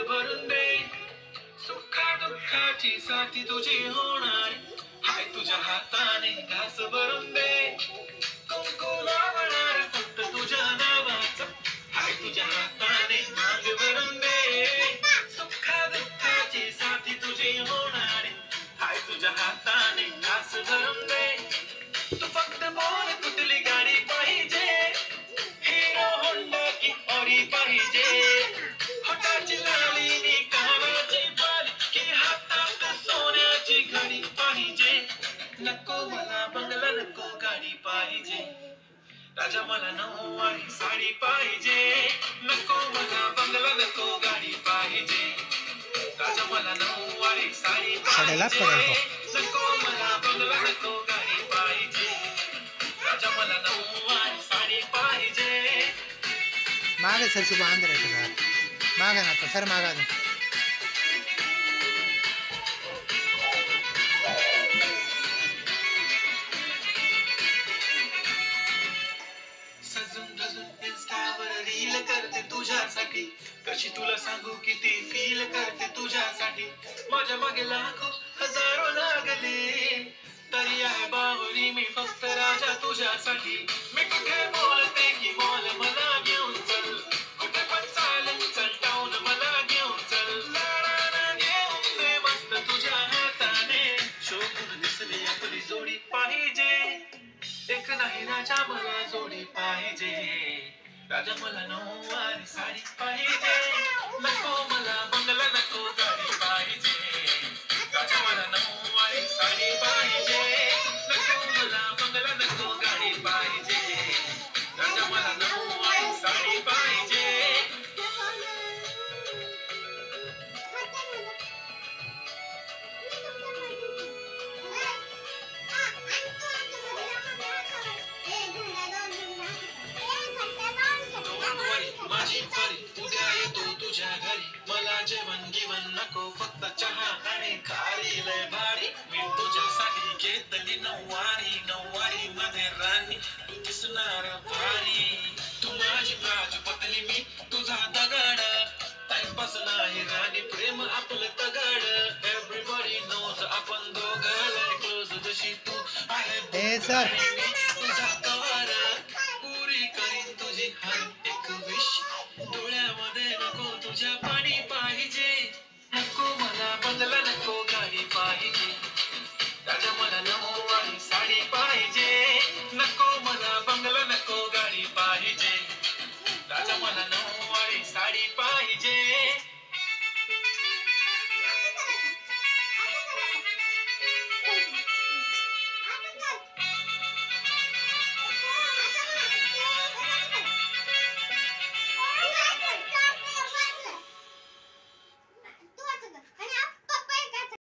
भरून दे, सुखा दुःखाची साथी तुझी होणार, हाय तुझ्या हाताने घास भरून दे, कुंकू लावणार फक्त तुझ्या नावाचं, हाय तुझ्या हाताने माग भरून दे, सुखा दुःखाची साथी तुझी होणार, हाय तुझ्या हाताने घास भरून दे. तू फक्त बोल कुठली गाडी पाहिजे, हिरो होंडा की ऑडी पाहिजे, होटाची लाली नी कानाची बाली की हातात सोन्याची घडी पाहिजे. नको मला बंगला नको गाडी पाहिजे, राजा मला नऊवारी साडी पाहिजे. नको मला बंगला नको गाडी पाहिजे, राजा मला नऊवारी साडी पाहिजे. नको मला बंगला नको गाडी पाहिजे, राजा मला नऊवारी साडी पाहिजे. मागे सर शुभ आंध्र आहे मागा ना आता सर मागा सजून धजून इंस्टावर रील करते तुझ्यासाठी, कशी तुला सांगू किती फील करते तुझ्यासाठी. माझ्या मागे लाखो हजारो लागले, तरी आहे बावरी मी फक्त राजा तुझ्यासाठी. मी कुठे बोलते की बोल मला घेऊन चल, कुठे पण चालेल चल टाऊन मला घेऊन चल. लाडाला घेऊन दे मस्त तुझ्या हाताने, शोभून दिसली आपली जोडी पाहिजे. एक नाही राजा मला जोडी पाहिजे, राजा मला नऊवारी साडी पाहिजे. नको मला बंगला नको गाडी पाहिजे, राजा मला नऊवारी साडी पाहिजे. नको मला बंगला नको गाडी पाहिजे, राजा मला नऊवारी साडी पाहिजे. माझी परी उद्या येतो तुझ्या घरी, मला जेवण गिवण नको फक्त चहा आणि खारी लय भारी. मी तुझ्यासाठी घेतली नऊवारी, नऊवारी मध्ये राणी तू दिसणार भारी. तू माझी बाजू पतली मी तुझा दगड, टाइमपास नाही राणी प्रेम आपलं तगड. एव्हरीबडी नोज आपण दोघं लय क्लोज, जशी तू आहे सर